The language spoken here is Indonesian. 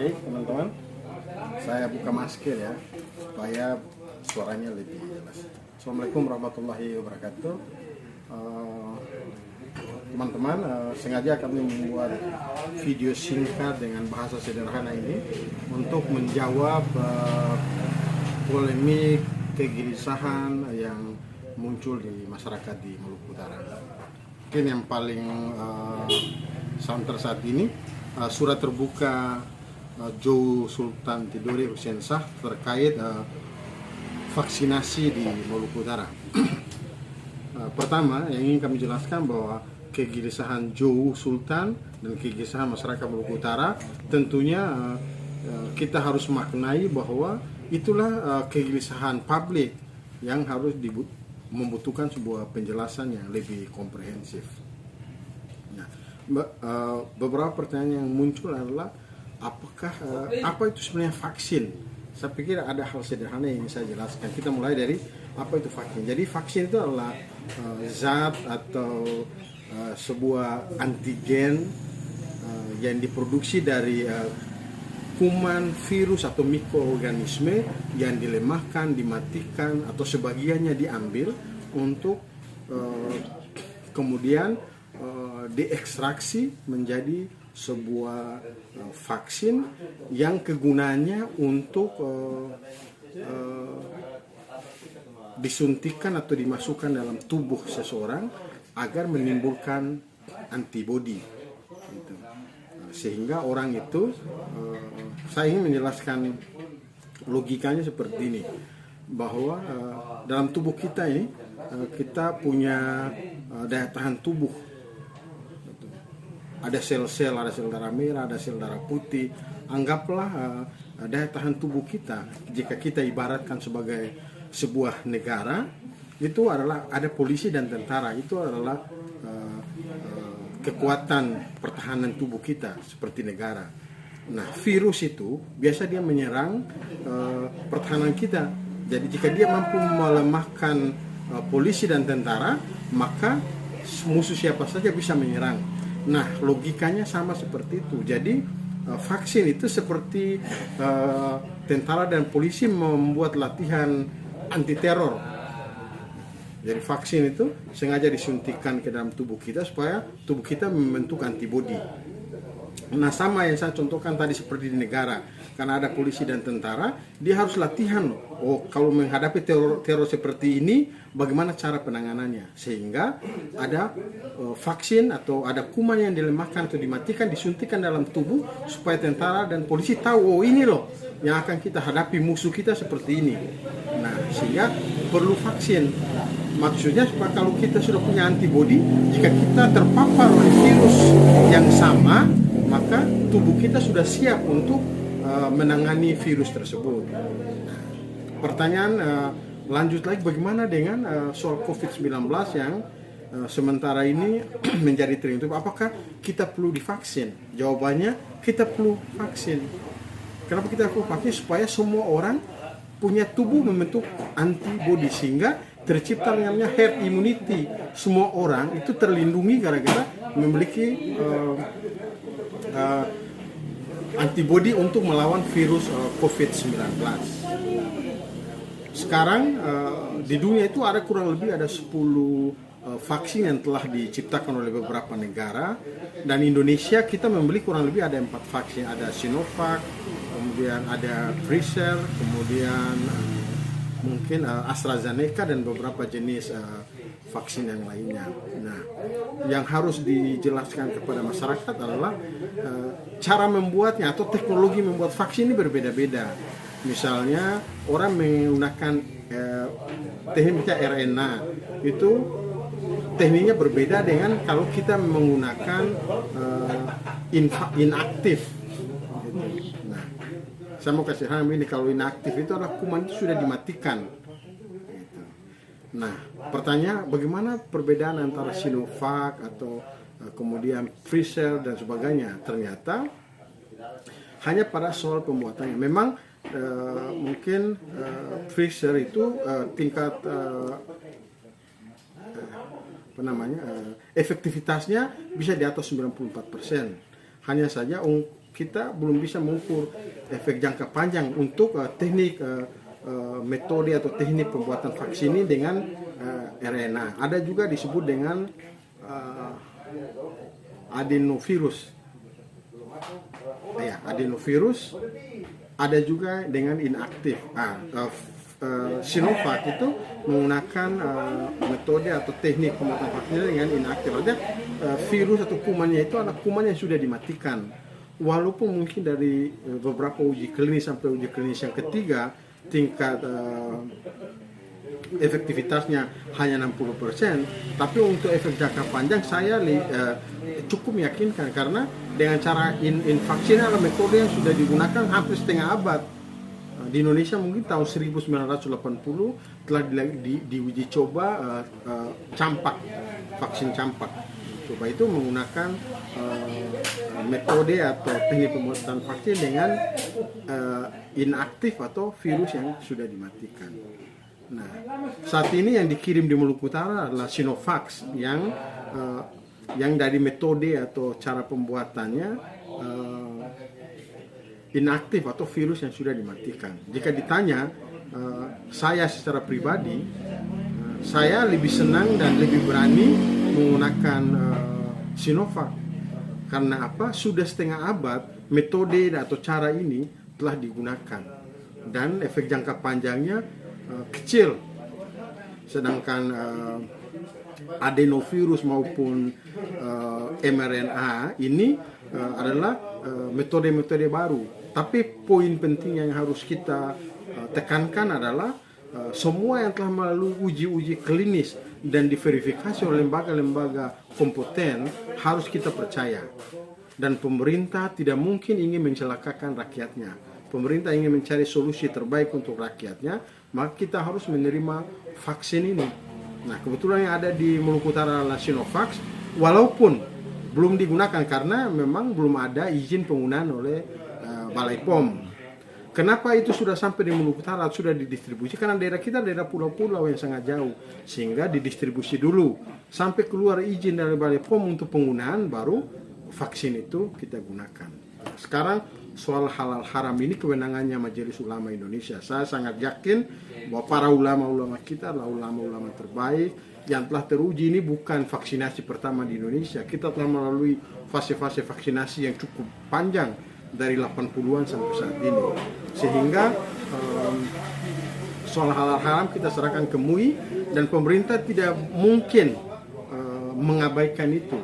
Oke, teman-teman, saya buka masker ya, supaya suaranya lebih jelas. Assalamualaikum warahmatullahi wabarakatuh. Teman-teman, sengaja kami membuat video singkat dengan bahasa sederhana ini untuk menjawab polemik kegelisahan yang muncul di masyarakat di Maluku Utara. Mungkin yang paling santer saat ini surat terbuka Joe Sultan Tidore Hussein Shah terkait vaksinasi di Maluku Utara. Pertama, yang ingin kami jelaskan bahwa kegelisahan Joe Sultan dan kegelisahan masyarakat Maluku Utara tentunya kita harus maknai bahwa itulah kegelisahan publik yang harus membutuhkan sebuah penjelasan yang lebih komprehensif. Nah, beberapa pertanyaan yang muncul adalah apakah apa itu sebenarnya vaksin? Saya pikir ada hal sederhana yang ingin saya jelaskan. Kita mulai dari apa itu vaksin. Jadi vaksin itu adalah zat atau sebuah antigen yang diproduksi dari kuman, virus atau mikroorganisme yang dilemahkan, dimatikan atau sebagiannya diambil untuk kemudian diekstraksi menjadi sebuah vaksin yang kegunaannya untuk disuntikan atau dimasukkan dalam tubuh seseorang agar menimbulkan antibodi gitu. Sehingga orang itu saya ingin menjelaskan logikanya seperti ini, bahwa dalam tubuh kita ini kita punya daya tahan tubuh. Ada sel-sel, ada sel darah merah, ada sel darah putih. Anggaplah daya tahan tubuh kita, jika kita ibaratkan sebagai sebuah negara, itu adalah ada polisi dan tentara. Itu adalah kekuatan pertahanan tubuh kita seperti negara. Nah, virus itu biasa dia menyerang pertahanan kita. Jadi jika dia mampu melemahkan polisi dan tentara, maka musuh siapa saja bisa menyerang. Nah, logikanya sama seperti itu. Jadi vaksin itu seperti tentara dan polisi membuat latihan anti teror. Jadi vaksin itu sengaja disuntikan ke dalam tubuh kita supaya tubuh kita membentuk antibodi. Nah, sama yang saya contohkan tadi seperti di negara, karena ada polisi dan tentara, dia harus latihan. Oh, kalau menghadapi teror seperti ini, bagaimana cara penanganannya? Sehingga ada vaksin atau ada kuman yang dilemahkan atau dimatikan, disuntikan dalam tubuh supaya tentara dan polisi tahu, oh ini loh yang akan kita hadapi, musuh kita seperti ini. Nah, sehingga perlu vaksin. Maksudnya supaya kalau kita sudah punya antibodi, jika kita terpapar oleh virus yang sama, maka tubuh kita sudah siap untuk menangani virus tersebut. Nah, pertanyaan lanjut lagi, bagaimana dengan soal COVID-19 yang sementara ini menjadi trending? Apakah kita perlu divaksin? Jawabannya, kita perlu vaksin. Kenapa kita perlu vaksin? Supaya semua orang punya tubuh membentuk antibodi sehingga tercipta namanya herd immunity. Semua orang itu terlindungi gara-gara memiliki antibodi untuk melawan virus COVID-19. Sekarang di dunia itu ada kurang lebih ada 10 vaksin yang telah diciptakan oleh beberapa negara, dan Indonesia kita membeli kurang lebih ada 4 vaksin. Ada Sinovac, kemudian ada Pfizer, kemudian mungkin AstraZeneca dan beberapa jenis vaksin yang lainnya. Nah, yang harus dijelaskan kepada masyarakat adalah cara membuatnya atau teknologi membuat vaksin ini berbeda-beda. Misalnya orang menggunakan tekniknya RNA, itu tekniknya berbeda dengan kalau kita menggunakan inaktif. Nah, saya mau kasih hal ini, kalau inaktif itu adalah kuman itu sudah dimatikan. Nah, pertanyaan bagaimana perbedaan antara Sinovac atau kemudian Pfizer dan sebagainya? Ternyata hanya pada soal pembuatannya. Memang mungkin Pfizer itu tingkat efektivitasnya bisa di atas 94%. Hanya saja kita belum bisa mengukur efek jangka panjang untuk teknik metode atau teknik pembuatan vaksin ini dengan RNA. Ada juga disebut dengan adenovirus. Ya, adenovirus. Ada juga dengan inaktif. Sinovac itu menggunakan metode atau teknik pembuatan vaksin dengan inaktif. Artinya virus atau kumannya itu adalah kuman yang sudah dimatikan. Walaupun mungkin dari beberapa uji klinis sampai uji klinis yang ketiga tingkat efektivitasnya hanya 60%, tapi untuk efek jangka panjang saya cukup meyakinkan karena dengan cara vaksin adalah metode yang sudah digunakan hampir setengah abad. Di Indonesia mungkin tahun 1980 telah diuji coba campak, vaksin campak. Coba itu menggunakan metode atau teknik pembuatan vaksin dengan inaktif atau virus yang sudah dimatikan. Nah, saat ini yang dikirim di Maluku Utara adalah Sinovac yang dari metode atau cara pembuatannya inaktif atau virus yang sudah dimatikan. Jika ditanya, saya secara pribadi, saya lebih senang dan lebih berani menggunakan Sinovac. Karena apa? Sudah setengah abad metode atau cara ini telah digunakan dan efek jangka panjangnya kecil. Sedangkan adenovirus maupun mRNA ini adalah metode-metode baru. Tapi poin penting yang harus kita tekankan adalah semua yang telah melalui uji-uji klinis dan diverifikasi oleh lembaga-lembaga kompeten harus kita percaya. Dan pemerintah tidak mungkin ingin mencelakakan rakyatnya. Pemerintah ingin mencari solusi terbaik untuk rakyatnya, maka kita harus menerima vaksin ini. Nah, kebetulan yang ada di Maluku Utara adalah Sinovac, walaupun belum digunakan karena memang belum ada izin penggunaan oleh Balai POM. Kenapa itu sudah sampai di Maluku Utara, sudah didistribusi? Karena daerah kita daerah pulau-pulau yang sangat jauh, sehingga didistribusi dulu sampai keluar izin dari Balai POM untuk penggunaan, baru vaksin itu kita gunakan. Sekarang soal halal haram ini kewenangannya Majelis Ulama Indonesia. Saya sangat yakin bahwa para ulama-ulama kita adalah ulama-ulama terbaik yang telah teruji. Ini bukan vaksinasi pertama di Indonesia. Kita telah melalui fase-fase vaksinasi yang cukup panjang dari 80-an sampai saat ini. Sehingga soal halal haram kita serahkan ke MUI dan pemerintah tidak mungkin mengabaikan itu.